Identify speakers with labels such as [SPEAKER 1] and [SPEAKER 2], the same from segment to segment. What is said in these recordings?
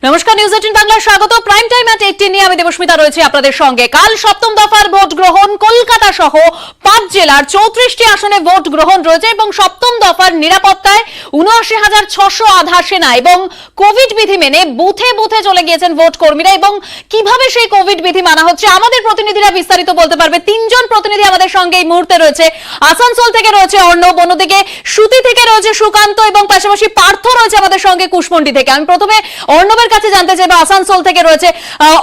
[SPEAKER 1] নমস্কার, নিউজ 18 বাংলায় স্বাগত। প্রাইম টাইম এট 18 নিয়ে আমি দেবস্মিতা রয়েছে আপনাদের সঙ্গে। কাল সপ্তম দফার ভোট গ্রহণ। কলকাতা সহ 5 জেলার 34টি আসনে ভোট গ্রহণ রয়েছে এবং সপ্তম দফার নিরাপত্তায় ৭৯,৬০০ আধা সেনা এবং কোভিড বিধি মেনে বুথে বুথে চলে গিয়েছেন ভোট কর্মীরা। এবং কিভাবে সেই কোভিড বিধি মানা হচ্ছে আমাদের প্রতিনিধিরা বিস্তারিত বলতে পারবে। 3 জন প্রতিনিধি আমাদের সঙ্গে এই মুহূর্তে রয়েছে। আসানসোল থেকে রয়েছে অর্ণব, অন্যদিকে সুতি থেকে রয়েছে সুকান্ত এবং পাশাপাশি পার্থ রয়েছে আমাদের সঙ্গে কুশমন্ডি থেকে। আমি প্রথমে অর্ণবের কাছে জানতে চাইবো, আসানসোল থেকে রয়েছে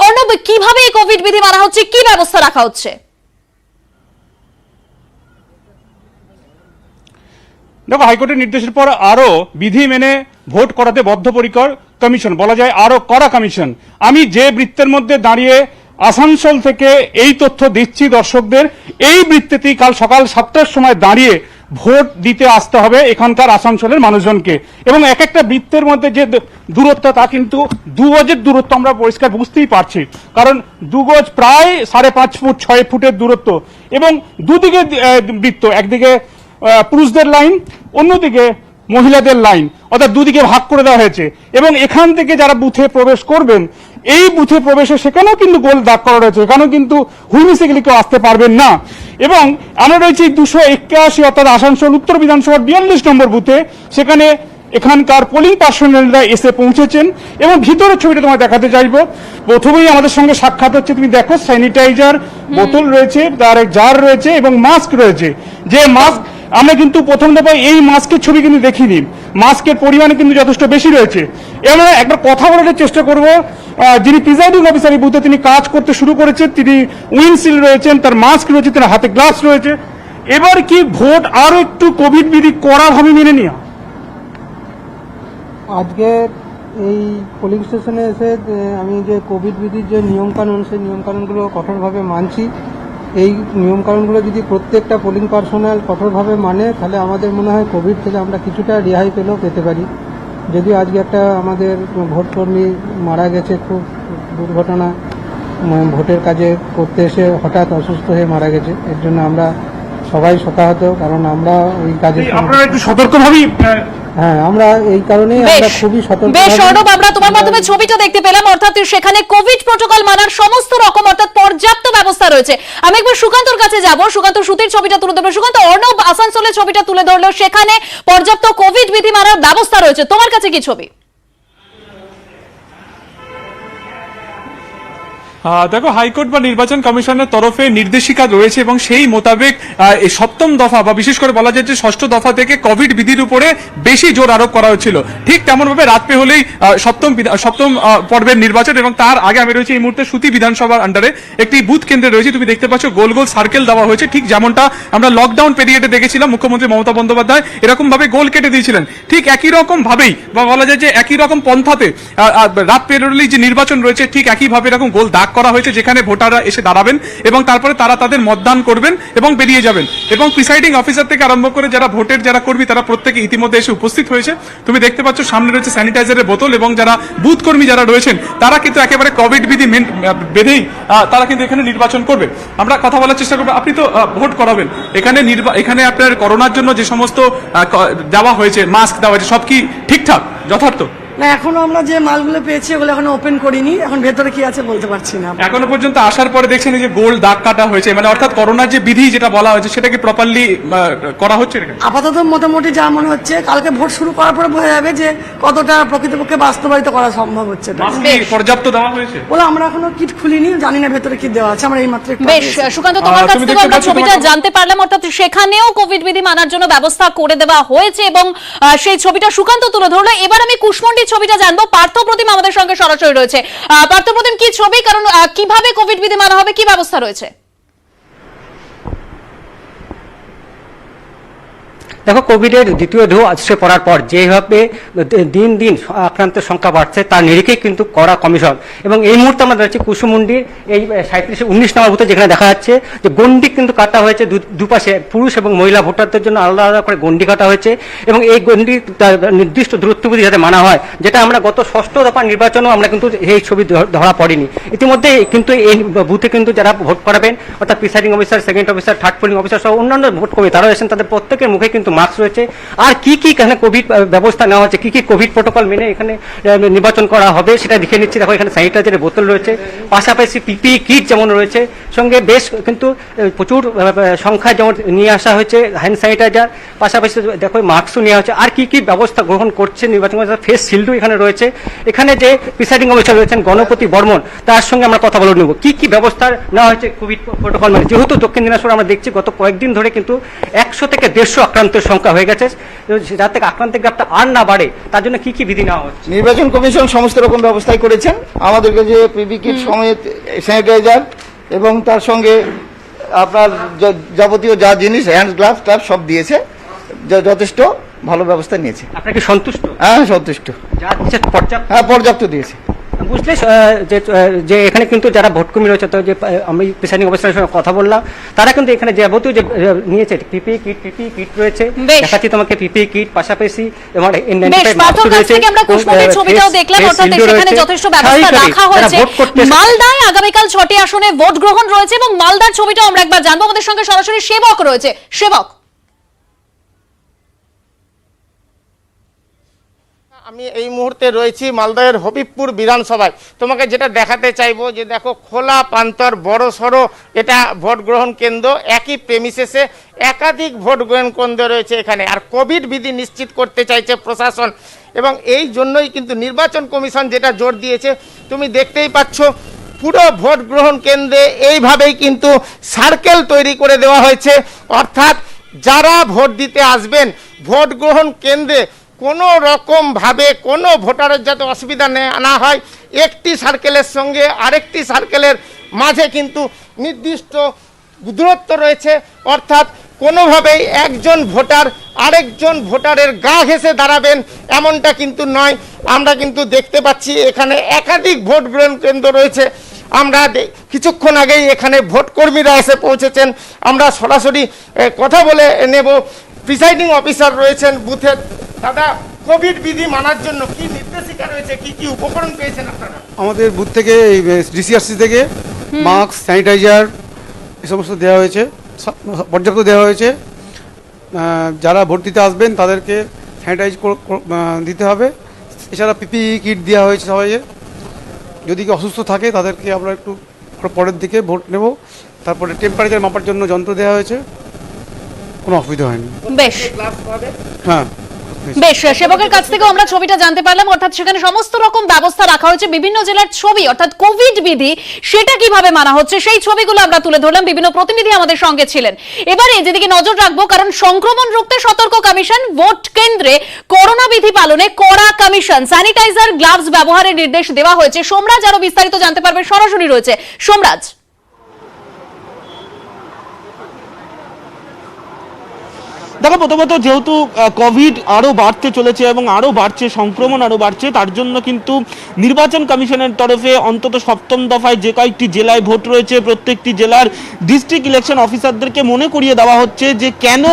[SPEAKER 1] অর্ণব, কিভাবে এই কোভিড বিধি মানা হচ্ছে, কি ব্যবস্থা রাখা হচ্ছে?
[SPEAKER 2] দেখো, হাইকোর্টের নির্দেশের পর আরো বিধি মেনে ভোট করাতে বদ্ধপরিকর কমিশন, বলা যায় আরো কড়া কমিশন। আমি যে বৃত্তের মধ্যে দাঁড়িয়ে আসানসোল থেকে এই তথ্য দিচ্ছি দর্শকদের, এই বৃত্তেতেই কাল সকাল 7টার সময় দাঁড়িয়ে ভোট দিতে আসতে হবে এখানকার আসানসোলের মানুষজনকে। এবং এক একটা বৃত্তের মধ্যে যে দূরত্ব, তা কিন্তু 2 গজের দূরত্ব আমরা পরিষ্কার বুঝতেই পারছি, কারণ 2 গজ প্রায় 5.5 ফুট 6 ফুটের দূরত্ব। এবং দুদিকে বৃত্ত, একদিকে পুরুষদের লাইন, অন্যদিকে মহিলাদের লাইন, অর্থাৎ দুদিকে ভাগ করে দেওয়া হয়েছে। এবং এখান থেকে যারা বুথে প্রবেশ করবেন, এই বুথে প্রবেশে সেখানেও কিন্তু গোল দাগ করা রয়েছে, এখানেও কিন্তু হুইমিসিক্যালি কেউ আসতে পারবেন না। এবং আমরা রয়েছি 281, অর্থাৎ আসানসোল উত্তর বিধানসভার 42 নম্বর বুথে। সেখানে এখানকার পোলিং পার্সোনালরা এসে পৌঁছেছেন এবং ভিতরের ছবিটা তোমায় দেখাতে চাইবো। প্রথমেই আমাদের সঙ্গে সাক্ষাৎ হচ্ছে, তুমি দেখো স্যানিটাইজার বোতল রয়েছে, তার এক জার রয়েছে এবং মাস্ক রয়েছে। যে মাস্ক আমরা কিন্তু প্রথম দফায় এই মাস্কের ছবি কিন্তু দেখিনি, মাস্কের পরিমাণ কিন্তু যথেষ্ট বেশি রয়েছে। আমরা একবার কথা বলার চেষ্টা করব, যিনি প্রিজাইডিং অফিসার এই বুথে, তিনি কাজ করতে শুরু করেছেন, তিনি উইন্ডশিল্ড রয়েছেন, তার মাস্ক রয়েছে, তার হাতে গ্লাভস রয়েছে। এবার কি ভোট আরো একটু কোভিড বিধি কড়াভাবে মেনে নেওয়া?
[SPEAKER 3] আজকে এই পোলিং স্টেশনে এসে আমি যে কোভিড বিধির যে নিয়মকানুন, সেই নিয়মকানুনগুলো কঠোরভাবে মানছি। এই নিয়মকানুনগুলো যদি প্রত্যেকটা পোলিং পার্সোনাল কঠোরভাবে মানে, তাহলে আমাদের মনে হয় কোভিড থেকে আমরা কিছুটা রেহাই পেতে পারি। যদিও আজকে একটা আমাদের ভোটকর্মী মারা গেছে, খুব দুর্ঘটনা, ভোটের কাজে করতে এসে হঠাৎ অসুস্থ হয়ে মারা গেছে। এর জন্য আমরা সবাই শোকাহত, কারণ আমরা ওই কাজে
[SPEAKER 2] আপনারা একটু সতর্কভাবেই,
[SPEAKER 3] হ্যাঁ, আমরা এই কারণেই আমরা খুবই সতর্ক।
[SPEAKER 1] বেশ অর্ণব, আমরা তোমার মাধ্যমে ছবিটা দেখতে পেলাম, অর্থাৎ সেখানে কোভিড প্রোটোকল মানার সমস্ত রকম অর্থাৎ পর্যাপ্ত ব্যবস্থা রয়েছে। আমি একবার সুকান্তর কাছে যাব। সুকান্ত সুতির ছবিটা তুলে ধরবে। সুকান্ত, অর্ণব আসানসোলের ছবিটা তুলে ধরলো, সেখানে পর্যাপ্ত কোভিড বিধি মানার ব্যবস্থা রয়েছে। তোমার কাছে কি ছবি?
[SPEAKER 4] দেখো, হাইকোর্ট বা নির্বাচন কমিশনের তরফে নির্দেশিকা রয়েছে এবং সেই মোতাবেক এই সপ্তম দফা বা বিশেষ করে বলা যায় যে ষষ্ঠ দফা থেকে কোভিড বিধির উপরে বেশি জোর আরোপ করা হয়েছিল। ঠিক তেমন ভাবে রাত পে হলেই সপ্তম পর্বের নির্বাচন। এবং তার আগে আমি রয়েছে এই মুহূর্তে সুতি বিধানসভার আন্ডারে একটি বুথ কেন্দ্রে রয়েছে। তুমি দেখতে পাচ্ছ গোল গোল সার্কেল দেওয়া হয়েছে, ঠিক যেমনটা আমরা লকডাউন পিরিয়ডে দেখেছিলাম। মুখ্যমন্ত্রী মমতা বন্দ্যোপাধ্যায় এরকম ভাবে গোল কেটে দিয়েছিলেন। ঠিক একই রকম ভাবেই বা বলা যায় যে একই রকম পন্থাতে রাত পেরোলেই যে নির্বাচন রয়েছে, ঠিক একইভাবে এরকম গোল দাগ করা হয়েছে, যেখানে ভোটাররা এসে দাঁড়াবেন এবং তারপরে তারা তাদের মতদান করবেন এবং বেরিয়ে যাবেন। এবং প্রিসাইডিং অফিসার থেকে আরম্ভ করে যারা ভোটের যারা কর্মী, তারা প্রত্যেকে ইতিমধ্যে এসে উপস্থিত হয়েছে। তুমি দেখতে পাচ্ছ সামনে রয়েছে স্যানিটাইজারের বোতল এবং যারা বুথ কর্মী যারা রয়েছেন, তারা কিন্তু একেবারে কোভিড বিধি বেঁধেই তারা কিন্তু এখানে নির্বাচন করবে। আমরা কথা বলার চেষ্টা করবো। আপনি তো ভোট করাবেন এখানে আপনার করোনার জন্য যে সমস্ত দেওয়া হয়েছে, মাস্ক দেওয়া হয়েছে, সব কি ঠিকঠাক যথার্থ?
[SPEAKER 5] না, এখনো আমরা যে মালগুলো পেয়েছি ওগুলো এখনো ওপেন করিনি, এখন ভেতরে কি আছে বলতে পারছি না।
[SPEAKER 4] এখনো পর্যন্ত আসার পরে দেখছেন যে গোল দাগ কাটা হয়েছে, মানে অর্থাৎ করোনার যে বিধি যেটা বলা হয়েছে সেটা কি প্রপারলি করা হচ্ছে?
[SPEAKER 5] আপাতত মোটামুটি যা মনে হচ্ছে, কালকে ভোট শুরু করার পরে বোঝা যাবে যে কতটা প্রকৃতপক্ষে বাস্তবায়িত করা সম্ভব হচ্ছে।
[SPEAKER 4] পর্যাপ্ত দেওয়া হয়েছে
[SPEAKER 5] বলে আমরা এখনো কিট খুলিনি, জানি না ভেতরে কি দেওয়া আছে। আমরা এই মাত্র
[SPEAKER 1] বেশ সুকান্ত, তোমার কাছ থেকে আমরা ছবিটা জানতে পারলাম, অর্থাৎ সেখানেও কোভিড বিধি মানার জন্য ব্যবস্থা করে দেওয়া হয়েছে এবং সেই ছবিটা সুকান্ত তুলে ধরলো। এবার আমি কুশমন্ডির ছবিটা জানবো। পার্থপ্রতিম আমাদের সঙ্গে সরাসরি রয়েছে। পার্থপ্রতিম, কি ছবি, কারণ কিভাবে কোভিড বিধি মানা হবে, কি ব্যবস্থা রয়েছে?
[SPEAKER 6] দেখো, কোভিডের দ্বিতীয় ঢেউ আসছে পড়ার পর যেভাবে দিন দিন আক্রান্তের সংখ্যা বাড়ছে, তার নিরিখেই কিন্তু কড়া কমিশন। এবং এই মুহূর্তে আমরা দেখছি কুশমন্ডির এই 37-19 নম্বর বুথে, যেখানে দেখা যাচ্ছে যে গন্ডি কিন্তু কাটা হয়েছে, দুপাশে পুরুষ এবং মহিলা ভোটারদের জন্য আলাদা আলাদা করে গন্ডি কাটা হয়েছে। এবং এই গন্ডি নির্দিষ্ট দূরত্ববিধি যাতে মানা হয়, যেটা আমরা গত ষষ্ঠ দফা নির্বাচনেও আমরা কিন্তু এই ছবি ধরা পড়েনি। ইতিমধ্যে কিন্তু এই বুথে কিন্তু যারা ভোট করাবেন, অর্থাৎ presiding officer, second officer, third polling officer সহ অন্যান্য ভোট কর্মী, তারা এসেছেন, তাদের প্রত্যেকের মুখে কিন্তু মাস্ক রয়েছে, আর কি কি এখানে কোভিড ব্যবস্থা নেওয়া হচ্ছে, কি কি কোভিড প্রোটোকল মেনে এখানে নির্বাচন করা হবে সেটা দেখে নিচ্ছি। দেখো এখানে স্যানিটাইজারের বোতল রয়েছে, পাশাপাশি পিপিই কিট যেমন রয়েছে, সঙ্গে বেশ কিন্তু প্রচুর সংখ্যায় যেমন নিয়ে আসা হয়েছে হ্যান্ড স্যানিটাইজার, পাশাপাশি দেখো মাস্কও নেওয়া হচ্ছে। আর কি কি ব্যবস্থা গ্রহণ করছে নির্বাচন কমিশন, ফেস শিল্ডও এখানে রয়েছে। এখানে যে প্রিসাইডিং অফিসার রয়েছেন গণপতি বর্মন, তার সঙ্গে আমরা কথা বলে নেব কি কি ব্যবস্থা নেওয়া হয়েছে কোভিড প্রোটোকল মানে। যেহেতু দক্ষিণ দিনাজপুর আমরা দেখছি গত কয়েকদিন ধরে কিন্তু 100 থেকে 150 আক্রান্তের সংখ্যা হয়ে গেছে, যাতে আক্রান্তের গ্রাফটা আর না বাড়ে তার জন্য কি কি বিধি নেওয়া হচ্ছে?
[SPEAKER 7] নির্বাচন কমিশন সমস্ত রকম ব্যবস্থাই করেছেন। আমাদেরকে যে পিপি কিট সমেত স্যানিটাইজার এবং তার সঙ্গে আপনার যাবতীয় যা জিনিস হ্যান্ড গ্লাভস ট্যাপ সব দিয়েছে, যথেষ্ট ভালো ব্যবস্থা নিয়েছে।
[SPEAKER 6] আপনার কি সন্তুষ্ট?
[SPEAKER 7] হ্যাঁ সন্তুষ্ট,
[SPEAKER 6] যা দিচ্ছে পর্যাপ্ত?
[SPEAKER 7] হ্যাঁ পর্যাপ্ত দিয়েছে।
[SPEAKER 6] বুঝলে যে এখানে কিন্তু যারা ভোটকর্মী রয়েছে, তো যে আমি প্রিসাইডিং অফিসারের সঙ্গে কথা বললাম, তারা কিন্তু এখানে যাবতীয় যে নিয়েছে পিপিই কিট রয়েছে, দেখাচ্ছি তোমাকে পিপিই কিট, পাশাপাশি এবং
[SPEAKER 1] বেশ পাঠক কাছ থেকে আমরা কুশমুন্ডির ছবিটাও দেখলাম, অর্থাৎ সেখানে যথেষ্ট ব্যবস্থা রাখা হয়েছে। মালদায় আগামীকাল 6টি আসনে ভোট গ্রহণ রয়েছে এবং মালদার ছবিটাও আমরা একবার জানবো। আমাদের সঙ্গে সরাসরি সেবক রয়েছে। সেবক,
[SPEAKER 8] আমি এই মুহূর্তে রয়েছি মালদহের হবিবপুর বিধানসভায়। তোমাকে যেটা দেখাতে চাইবো যে দেখো খোলা প্রান্তর বড় সড়ো এটা ভোট গ্রহণ কেন্দ্র, একই প্রেমিসেসে একাধিক ভোট গ্রহণ কেন্দ্র রয়েছে এখানে। আর কোভিড বিধি নিশ্চিত করতে চাইছে প্রশাসন এবং এই জন্যই কিন্তু নির্বাচন কমিশন যেটা জোর দিয়েছে, তুমি দেখতেই পাচ্ছ পুরো ভোট গ্রহণ কেন্দ্রে এইভাবেই কিন্তু সার্কেল তৈরি করে দেওয়া হয়েছে। অর্থাৎ যারা ভোট দিতে আসবেন ভোট গ্রহণ কেন্দ্রে কোনো রকমভাবে কোনো ভোটারের যাতে অসুবিধা না হয়, একটি সার্কেলের সঙ্গে আরেকটি সার্কেলের মাঝে কিন্তু নির্দিষ্ট দূরত্ব রয়েছে। অর্থাৎ কোনোভাবেই একজন ভোটার আরেকজন ভোটারের গা ঘেঁষে দাঁড়াবেন এমনটা কিন্তু নয়। আমরা কিন্তু দেখতে পাচ্ছি এখানে একাধিক ভোট গ্রহণ কেন্দ্র রয়েছে। আমরা কিছুক্ষণ আগেই এখানে ভোটকর্মীরা এসে পৌঁছেছেন, আমরা সরাসরি কথা বলে নেব। প্রিসাইডিং অফিসার রয়েছেন বুথের। দাদা, কোভিড বিধি মানার জন্য কি নির্দেশিকা রয়েছে, কি কি উপকরণ পেয়েছেন আপনারা?
[SPEAKER 3] আমাদের বুথ থেকে ডিসিআরসি থেকে মাস্ক, স্যানিটাইজার এ সমস্ত দেওয়া হয়েছে, পর্যাপ্ত দেওয়া হয়েছে। যারা ভোট দিতে আসবেন তাদেরকে স্যানিটাইজ দিতে হবে। এছাড়া পিপিই কিট দেওয়া হয়েছে সবাইকে। যদি কেউ অসুস্থ থাকে তাদেরকে আমরা একটু পরের দিকে ভোট নেব। তারপরে টেম্পারেচার মাপার জন্য যন্ত্র দেওয়া হয়েছে, কোনো অসুবিধা হয়নি।
[SPEAKER 1] বেশ,
[SPEAKER 3] হ্যাঁ
[SPEAKER 1] বেশ, সেবকের কাছ থেকেও আমরা ছবিটা জানতে পারলাম। অর্থাৎ সেখানে সমস্ত রকম ব্যবস্থা রাখা হয়েছে, বিভিন্ন জেলার ছবি, অর্থাৎ কোভিড বিধি সেটা কিভাবে মানা হচ্ছে সেই ছবিগুলো আমরা তুলে ধরলাম। বিভিন্ন প্রতিনিধি আমাদের সঙ্গে ছিলেন। এবারে যেদিকে নজর রাখবো, কারণ সংক্রমণ রুখতে সতর্ক কমিশন, ভোট কেন্দ্রে করোনা বিধি পালনে কড়া কমিশন, স্যানিটাইজার গ্লাভস ব্যবহারের নির্দেশ দেওয়া হয়েছে। সোমরাজ আরো বিস্তারিত জানতে পারবে, সরাসরি রয়েছে সোমরাজ।
[SPEAKER 9] দেখো, প্রথমত যেহেতু কোভিড আরও বাড়তে চলেছে এবং আরও বাড়ছে, সংক্রমণ আরও বাড়ছে, তার জন্য কিন্তু নির্বাচন কমিশনের তরফে অন্তত 7ম দফায় যে কয়েকটি জেলায় ভোট রয়েছে প্রত্যেকটি জেলার ডিস্ট্রিক্ট ইলেকশন অফিসারদেরকে মনে করিয়ে দেওয়া হচ্ছে যে কেন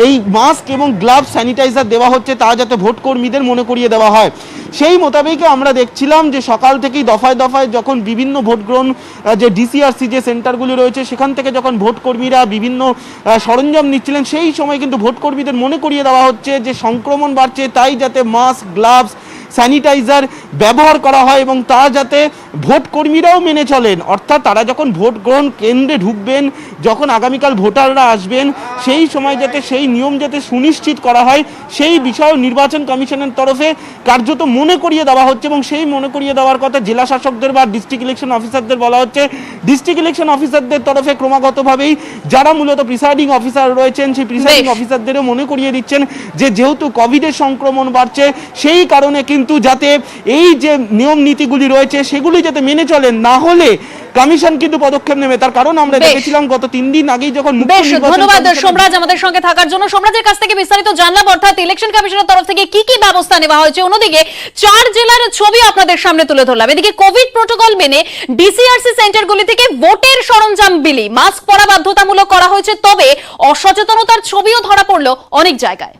[SPEAKER 9] এই মাস্ক এবং গ্লাভস স্যানিটাইজার দেওয়া হচ্ছে, তা যাতে ভোট কর্মীদের মনে করিয়ে দেওয়া হয়। সেই মোতাবেকই আমরা দেখছিলাম যে সকাল থেকেই দফায় দফায় যখন বিভিন্ন ভোট গ্রহণ যে ডিসিআরসি যে সেন্টারগুলি রয়েছে সেখান থেকে যখন ভোট কর্মীরা বিভিন্ন সরঞ্জাম নিচ্ছিলেন, সেই সময় কিন্তু ভোট কর্মীদের মনে করিয়ে দেওয়া হচ্ছে যে সংক্রমণ বাড়ছে, তাই যাতে মাস্ক, গ্লাভস, স্যানিটাইজার ব্যবহার করা হয় এবং তা যাতে ভোট কর্মীরাও মেনে চলেন। অর্থাৎ তারা যখন ভোট গ্রহণ কেন্দ্রে ঢুকবেন, যখন আগামীকাল ভোটাররা আসবেন, সেই সময় যাতে সেই নিয়ম যাতে সুনিশ্চিত করা হয়, সেই বিষয়ে নির্বাচন কমিশনের তরফে কার্যত মনে করিয়ে দেওয়া হচ্ছে। এবং সেই মনে করিয়ে দেওয়ার কথা জেলা শাসকদের বা ডিস্ট্রিক্ট ইলেকশন অফিসারদের বলা হচ্ছে। ডিস্ট্রিক্ট ইলেকশন অফিসারদের তরফে ক্রমাগতভাবেই যারা মূলত প্রিসাইডিং অফিসার রয়েছেন, সেই প্রিসাইডিং অফিসারদেরও মনে করিয়ে দিচ্ছেন যে যেহেতু কোভিডের সংক্রমণ বাড়ছে, সেই কারণে কিন্তু যাতে এই যে নিয়ম নীতিগুলি রয়েছে সেগুলি যাতে মেনে চলেন, না হলে কমিশন কিন্তু পদক্ষেপ নেবে। তার কারণ আমরা দেখেছিলাম গত 3 দিন আগেই যখন।
[SPEAKER 1] বেশ, ধন্যবাদ সোমরাজ আমাদের সঙ্গে থাকার জন্য। সোমরাজের কাছ থেকে বিস্তারিত জানলাম, অর্থাৎ ইলেকশন কমিশনের তরফ থেকে কি কি ব্যবস্থা নেওয়া হয়েছে। অন্যদিকে 4 জেলার ছবি আপনাদের সামনে তুলে ধরলাম। এদিকে কোভিড প্রোটোকল মেনে ডিসিআরসি সেন্টারগুলি থেকে ভোটের সরঞ্জাম বিলি, মাস্ক পরা বাধ্যতামূলক করা হয়েছে, তবে অসচেতনতার ছবিও ধরা পড়ল অনেক জায়গায়।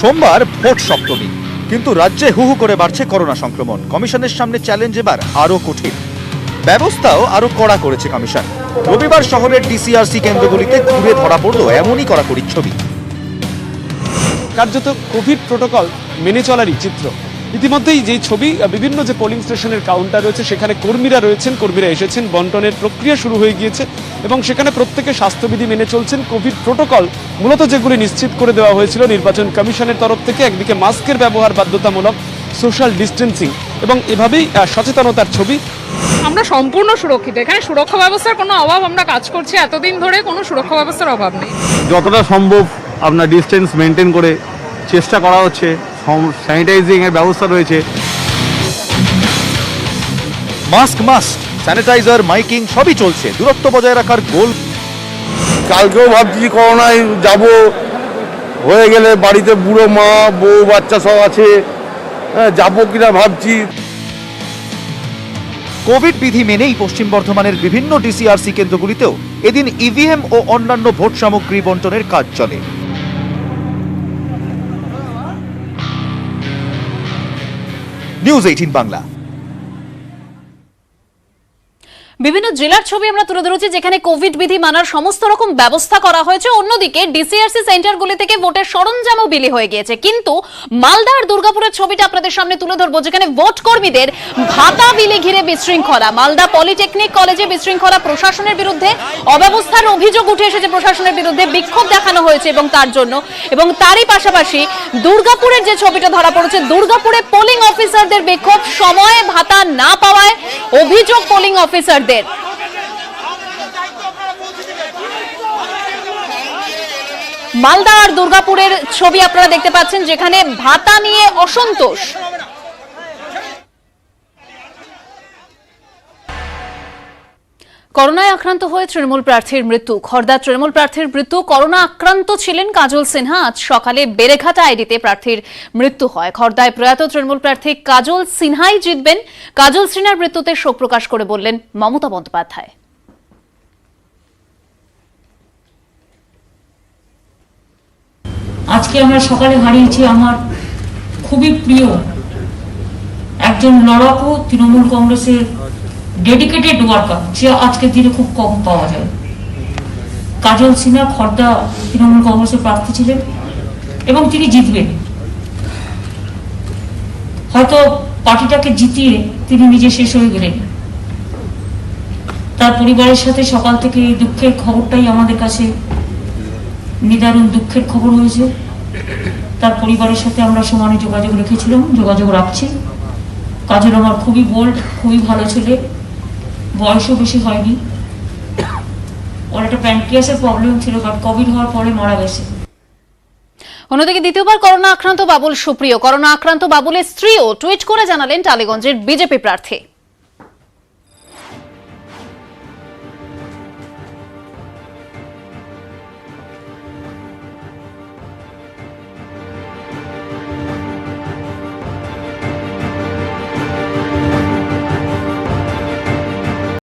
[SPEAKER 10] সোমবার ভোট সপ্তমী, কিন্তু রাজ্যে হু হু করে বাড়ছে করোনা সংক্রমণ। কমিশনের সামনে চ্যালেঞ্জ এবার আরো কঠিন। ব্যবস্থাও আরো কড়া করেছে কমিশন। রবিবার শহরের ডিসিআরসি কেন্দ্রগুলিতে ঘুরে ধরা পড়লো এমনই কড়াকড়ির ছবি।
[SPEAKER 9] কার্যত কোভিড প্রোটোকল মেনে চলারই চিত্র। ইতিমধ্যেই যেই ছবি, বিভিন্ন যে পোলিং স্টেশনের কাউন্টার রয়েছে সেখানে কর্মীরা রয়েছেন, কর্মীরা এসেছেন, বন্টনের প্রক্রিয়া শুরু হয়ে গিয়েছে এবং সেখানে প্রত্যেকে স্বাস্থ্যবিধি মেনে চলছেন। কোভিড প্রোটোকল মূলত যেগুলি নিশ্চিত করে দেওয়া হয়েছিল নির্বাচন কমিশনের তরফ থেকে, একদিকে মাস্কের ব্যবহার বাধ্যতামূলক, সোশ্যাল ডিস্টেন্সিং এবং এভাবেই সচেতনতার ছবি।
[SPEAKER 11] আমরা সম্পূর্ণ সুরক্ষিত, এখানে সুরক্ষা ব্যবস্থার কোনো অভাব, আমরা কাজ করছি এতদিন ধরে, কোনো সুরক্ষা ব্যবস্থার অভাব নেই।
[SPEAKER 2] যতটা সম্ভব আপনার ডিস্টেন্স মেনটেন করে চেষ্টা করা হচ্ছে, স্যানিটাইজিং এর ব্যবস্থা রয়েছে।
[SPEAKER 10] মাস্ক মাস্ট, স্যানিটাইজার, মাইকিং সবই চলছে। দূরত্ব বজায় রাখার গোল।
[SPEAKER 2] কালকেও ভাবছি করোনায় যাব, হয়ে গেলে বাড়িতে বুড়ো মা বউ বাচ্চা সব আছে, যাবো কিনা ভাবছি।
[SPEAKER 10] কোভিড বিধি মেনেই পশ্চিম বর্ধমানের বিভিন্ন ডিসিআরসি কেন্দ্রগুলিতেও এদিন ইভিএম ও অন্যান্য ভোট সামগ্রী বন্টনের কাজ চলে। নিউজ 18 বাংলা।
[SPEAKER 1] বিভিন্ন জেলার ছবি আমরা তুলে ধরেছি যেখানে কোভিড বিধি মানার সমস্ত রকম ব্যবস্থা করা হয়েছে। অন্যদিকে ডিসিআরসি সেন্টারগুলি থেকে ভোটের সরঞ্জামও বিলি হয়ে গিয়েছে। কিন্তু মালদা আর দুর্গাপুরের ছবিটা আপনাদের সামনে তুলে ধরবো, যেখানে ভোট কর্মীদের ভাতা বিলি ঘিরে বিশৃঙ্খলা। মালদা পলিটেকনিক কলেজে বিশৃঙ্খলা, প্রশাসনের বিরুদ্ধে অব্যবস্থার অভিযোগ উঠে এসেছে, প্রশাসনের বিরুদ্ধে বিক্ষোভ দেখানো হয়েছে এবং তার জন্য, এবং তারই পাশাপাশি দুর্গাপুরের যে ছবিটা ধরা পড়েছে, দুর্গাপুরে পোলিং অফিসারদের বিক্ষোভ, সময়ে ভাতা না পাওয়ায় অভিযোগ পোলিং অফিসারদের। মালদা আর দুর্গাপুরের ছবি আপনারা দেখতে পাচ্ছেন, যেখানে ভাতা নিয়ে অসন্তোষ। করোনায় আক্রান্ত হয়ে তৃণমূল প্রার্থীর মৃত্যু। খড়দা তৃণমূল প্রার্থীর মৃত্যু। করোনা আক্রান্ত ছিলেন কাজল সিনহা। আজ সকালে বেড়েঘাটা আইডিতে প্রার্থীর মৃত্যু হয়। খড়দায় প্রয়াত তৃণমূল প্রার্থী কাজল সিনহাই জিতবেন। কাজল সিনহার মৃত্যুতে শোক প্রকাশ করে বললেন মমতা বন্দ্যোপাধ্যায়।
[SPEAKER 12] আজকে আমরা সকালে হারিয়েছি আমার খুবই প্রিয় একজন লড়াকু তৃণমূল কংগ্রেসের ডেডিকেটেড ওয়ার্কার, যে আজকের দিনে খুব কম পাওয়া যায়। কাজল সিনহা খড়দা তৃণমূল কংগ্রেসের প্রার্থী ছিলেন এবং তিনি জিতবেন। হয়তো পার্টিটাকে জিতিয়ে তিনি নিজে শেষ হয়ে গেলেন। তার পরিবারের সাথে সকাল থেকে এই দুঃখের খবরটাই আমাদের কাছে নিদারুণ দুঃখের খবর হয়েছে। তার পরিবারের সাথে আমরা সমানে যোগাযোগ রেখেছিলাম, যোগাযোগ রাখছি। কাজল আমার খুবই বোল্ড, খুবই ভালো ছেলে, বয়সও বেশি হয়নি। ওর একটা প্যানক্রিয়াসের প্রবলেম ছিল, বাট কোভিড হওয়ার পরে মারা গেছে।
[SPEAKER 1] অন্যদিকে দ্বিতীয়বার করোনা আক্রান্ত বাবুল সুপ্রিয়, করোনা আক্রান্ত বাবুলের স্ত্রীও টুইট করে জানালেন টালিগঞ্জের বিজেপি প্রার্থী।